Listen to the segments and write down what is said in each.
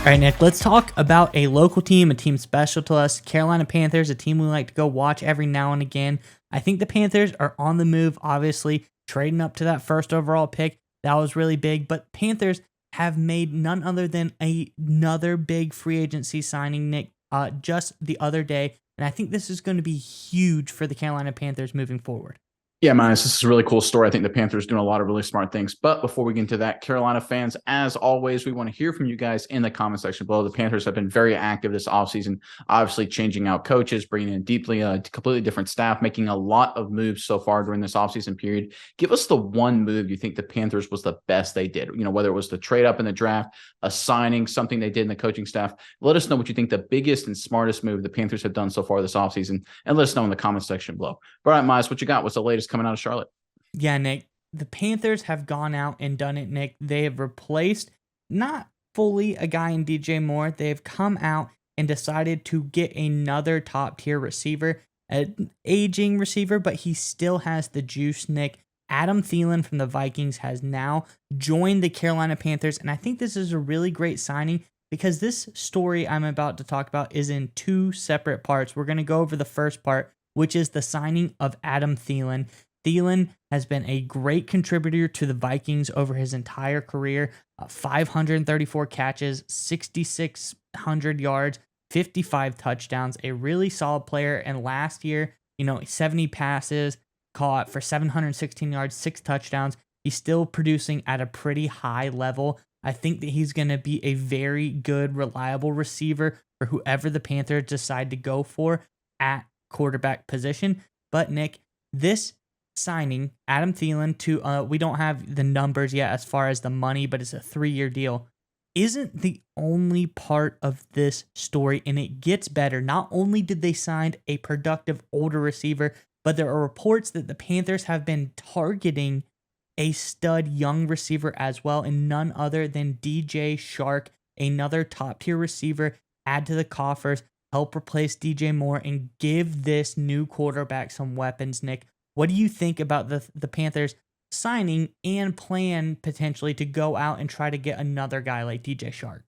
All right, Nick, let's talk about a local team, a team special to us, Carolina Panthers, a team we like to go watch every now and again. I think the Panthers are on the move, obviously, trading up to that first overall pick. That was really big, but Panthers have made none other than another big free agency signing, Nick, just the other day. And I think this is going to be huge for the Carolina Panthers moving forward. Yeah, man, this is a really cool story. I think the Panthers doing a lot of really smart things. But before we get into that, Carolina fans, as always, we want to hear from you guys in the comment section below. The Panthers have been very active this offseason, obviously changing out coaches, bringing in completely different staff, making a lot of moves so far during this offseason period. Give us the one move you think the Panthers was the best they did. You know, whether it was the trade up in the draft, a signing, something they did in the coaching staff. Let us know what you think the biggest and smartest move the Panthers have done so far this offseason, and let us know in the comment section below. All right, Miles, what you got? What's the latest coming out of Charlotte? Yeah, Nick, the Panthers have gone out and done it, Nick. They have replaced not fully a guy in DJ Moore. They have come out and decided to get another top tier receiver, an aging receiver, but he still has the juice, Nick. Adam Thielen from the Vikings has now joined the Carolina Panthers, and I think this is a really great signing because this story I'm about to talk about is in two separate parts. We're going to go over the first part, which is the signing of Adam Thielen. Thielen has been a great contributor to the Vikings over his entire career. 534 catches, 6,600 yards, 55 touchdowns. A really solid player. And last year, 70 passes caught for 716 yards, 6 touchdowns. He's still producing at a pretty high level. I think that he's going to be a very good, reliable receiver for whoever the Panthers decide to go for at quarterback position. But Nick, this signing Adam Thielen to we don't have the numbers yet as far as the money, but it's a 3-year deal, isn't the only part of this story, and it gets better. Not only did they sign a productive older receiver, but there are reports that the Panthers have been targeting a stud young receiver as well, and none other than DJ Chark, another top tier receiver. Add to the coffers, help replace DJ Moore, and give this new quarterback some weapons, Nick. What do you think about the Panthers signing and plan potentially to go out and try to get another guy like DJ Chark?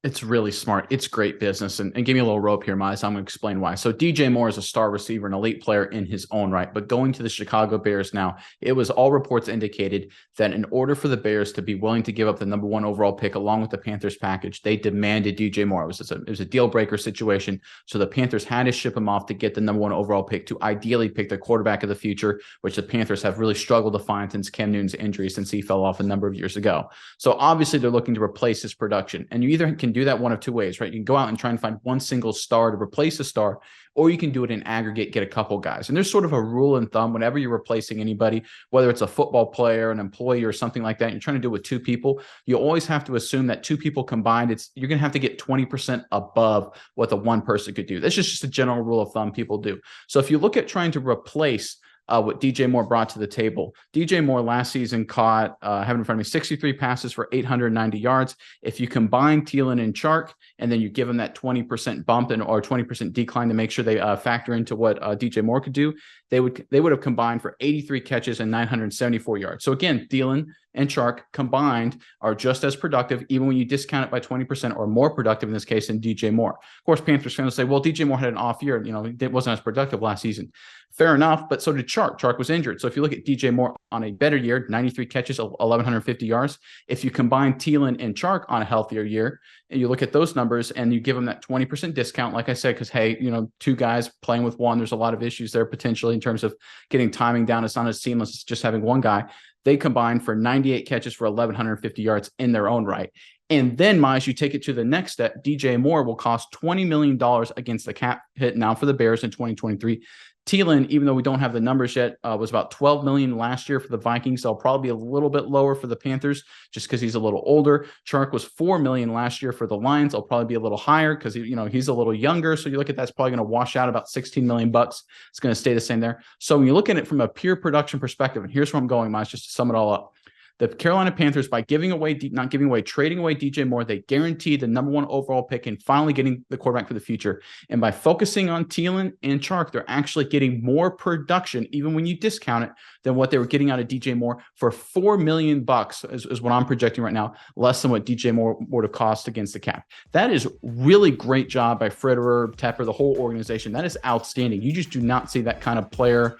It's really smart. It's great business. And give me a little rope here, Miles. I'm going to explain why. So DJ Moore is a star receiver, an elite player in his own right. But going to the Chicago Bears now, it was all reports indicated that in order for the Bears to be willing to give up the number 1 overall pick along with the Panthers package, they demanded DJ Moore. It was a deal breaker situation. So the Panthers had to ship him off to get the number 1 overall pick to ideally pick their quarterback of the future, which the Panthers have really struggled to find since Cam Newton's injury, since he fell off a number of years ago. So obviously they're looking to replace his production. And you either can do that one of two ways, right? You can go out and try and find one single star to replace a star, or you can do it in aggregate, get a couple guys. And there's sort of a rule of thumb whenever you're replacing anybody, whether it's a football player, an employee, or something like that, you're trying to do it with 2 people, you always have to assume that 2 people combined, you're going to have to get 20% above what the one person could do. That's just a general rule of thumb people do. So if you look at trying to replace what DJ Moore brought to the table. DJ Moore last season caught, having in front of me, 63 passes for 890 yards. If you combine Thielen and Chark, and then you give them that 20% bump or 20% decline to make sure they factor into what DJ Moore could do, they would have combined for 83 catches and 974 yards. So again, Thielen and Chark combined are just as productive, even when you discount it by 20%, or more productive in this case than DJ Moore. Of course, Panthers fans will say, well, DJ Moore had an off year. It wasn't as productive last season. Fair enough, but so did Chark. Chark was injured. So if you look at DJ Moore on a better year, 93 catches, 1,150 yards. If you combine Thielen and Chark on a healthier year, and you look at those numbers and you give them that 20% discount, like I said, because, hey, 2 guys playing with one, there's a lot of issues there potentially in terms of getting timing down. It's not as seamless as just having one guy. They combined for 98 catches for 1,150 yards in their own right. And then, Miles, you take it to the next step. DJ Moore will cost $20 million against the cap hit now for the Bears in 2023. Thielen, even though we don't have the numbers yet, was about $12 million last year for the Vikings. So probably be a little bit lower for the Panthers just because he's a little older. Chark was $4 million last year for the Lions. I'll probably be a little higher because he's a little younger. So you look at that's probably going to wash out about $16 million. It's going to stay the same there. So when you look at it from a pure production perspective, and here's where I'm going, Miles, just to sum it all up. The Carolina Panthers, by trading away DJ Moore, they guaranteed the number 1 overall pick and finally getting the quarterback for the future. And by focusing on Thielen and Chark, they're actually getting more production, even when you discount it, than what they were getting out of DJ Moore for $4 million is what I'm projecting right now, less than what DJ Moore would have cost against the cap. That is really great job by Federer, Tepper, the whole organization. That is outstanding. You just do not see that kind of player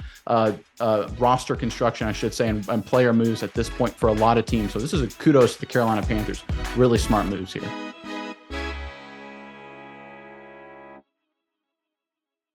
roster construction, I should say, and player moves at this point for a lot of teams. So this is a kudos to the Carolina Panthers. Really smart moves here.